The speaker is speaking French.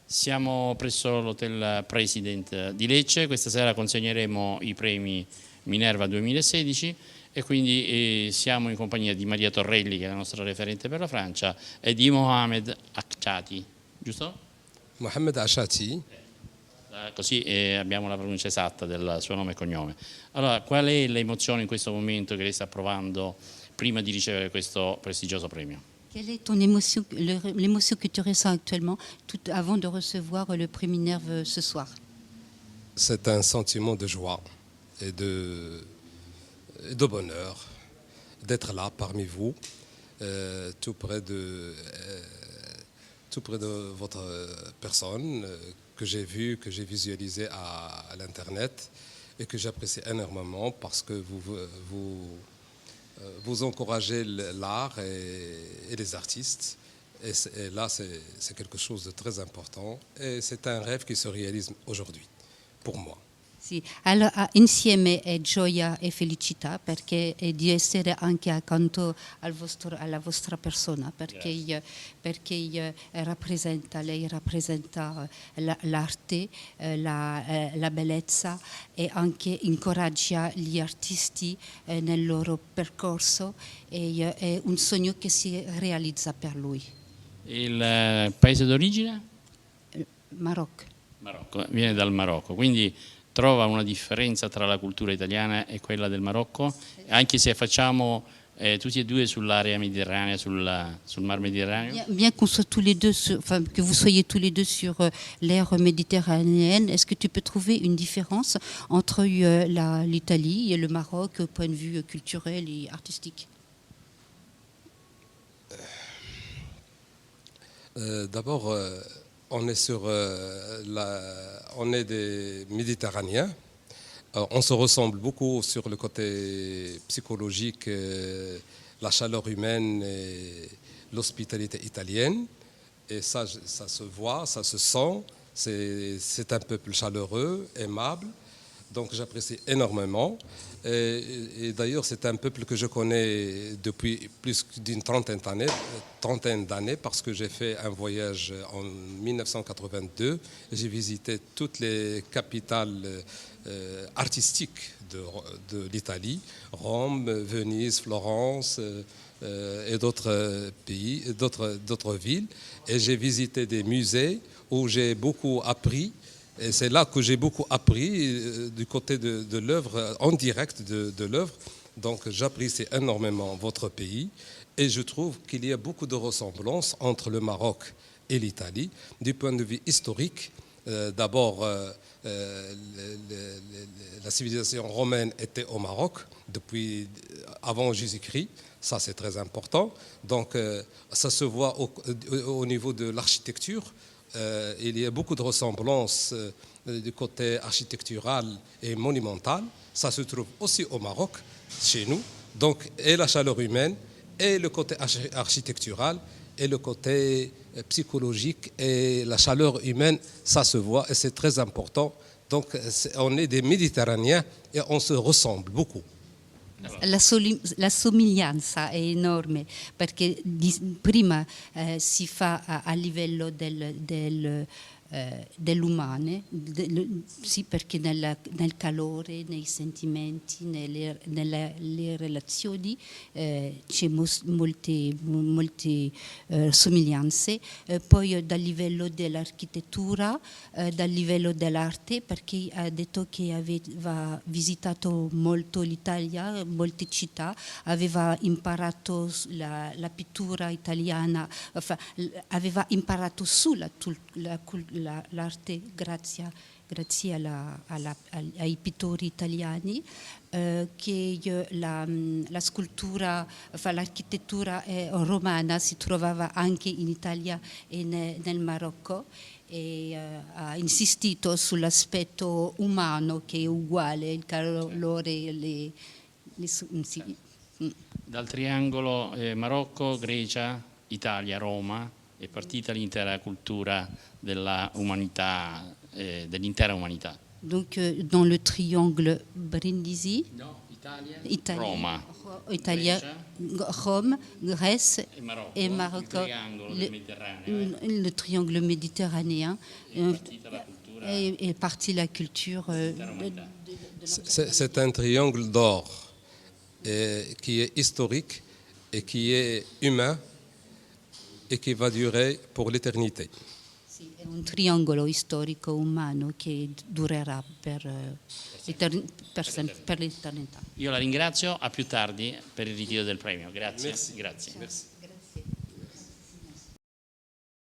Siamo presso l'Hotel President di Lecce, questa sera consegneremo i premi Minerva 2016 e quindi siamo in compagnia di Maria Torrelli, che è la nostra referente per la Francia, e di Mohamed Akchati, giusto? Mohamed Akchati. Così abbiamo la pronuncia esatta del suo nome e cognome. Allora, qual è l'emozione in questo momento che lei sta provando prima di ricevere questo prestigioso premio? Quelle est ton émotion, l'émotion que tu ressens actuellement tout avant de recevoir le prix Minerve ce soir? C'est un sentiment de joie et de bonheur d'être là parmi vous, tout près de votre personne que j'ai vue, que j'ai visualisée à l'internet et que j'apprécie énormément parce que vous encouragez l'art et les artistes. Et là, c'est quelque chose de très important et c'est un rêve qui se réalise aujourd'hui, pour moi. Sì, allora insieme è gioia e felicità perché è di essere anche accanto alla vostra persona, perché lei rappresenta l'arte, la bellezza e anche incoraggia gli artisti nel loro percorso e è un sogno che si realizza per lui. Il paese d'origine? Marocco. Marocco, viene dal Marocco, quindi trova una differenza tra la cultura italiana e quella del Marocco, anche se facciamo tutti e due sull'area mediterranea, sul mar Méditerraneo. Bien qu'on soit tous les deux, que vous soyez tous les deux sur l'ère méditerranéenne, est-ce que tu peux trouver une différence entre l'Italie et le Maroc au point de vue culturel et artistique? D'abord, on est des Méditerranéens. On se ressemble beaucoup sur le côté psychologique, la chaleur humaine et l'hospitalité italienne. Et ça se voit, ça se sent. C'est un peuple chaleureux, aimable. Donc j'apprécie énormément. Et d'ailleurs, c'est un peuple que je connais depuis plus d'une trentaine d'années parce que j'ai fait un voyage en 1982. J'ai visité toutes les capitales artistiques de l'Italie, Rome, Venise, Florence et d'autres pays, d'autres villes. Et j'ai visité des musées où j'ai beaucoup appris. Et c'est là que j'ai beaucoup appris du côté de l'œuvre, en direct de l'œuvre. Donc j'apprécie énormément votre pays et je trouve qu'il y a beaucoup de ressemblances entre le Maroc et l'Italie. Du point de vue historique, d'abord, la civilisation romaine était au Maroc depuis avant Jésus-Christ. Ça, c'est très important. Donc ça se voit au niveau de l'architecture. Il y a beaucoup de ressemblances du côté architectural et monumental. Ça se trouve aussi au Maroc, chez nous. Donc, et la chaleur humaine, et le côté architectural, et le côté psychologique, et la chaleur humaine, ça se voit, et c'est très important. Donc, on est des Méditerranéens, et on se ressemble beaucoup. La somiglianza è enorme perché prima si fa a livello dell'umane, sì, perché nel calore, nei sentimenti, nelle relazioni c'è molte somiglianze, poi dal livello dell'architettura, dal livello dell'arte, perché ha detto che aveva visitato molto l'Italia, molte città, aveva imparato la pittura italiana, aveva imparato l'arte grazie ai pittori italiani, che la scultura, l'architettura romana si trovava anche in Italia e nel Marocco e ha insistito sull'aspetto umano che è uguale, il calore, Dal triangolo Marocco, Grecia, Italia, Roma è partita l'intera cultura dell'intera umanità. Donc dans le triangle Brindisi. No, Italia, Roma, Italia, Rome, Grèce et Marocco, il triangolo del Mediterraneo. le triangle méditerranéen, Partita la cultura. est partie la culture. C'est un triangle d'or qui est historique et qui est humain et qui va durer pour l'éternité. Sì, è un triangolo storico umano che durerà per l'eternità. Io la ringrazio, a più tardi per il ritiro del premio. Grazie. Merci. Grazie. Merci.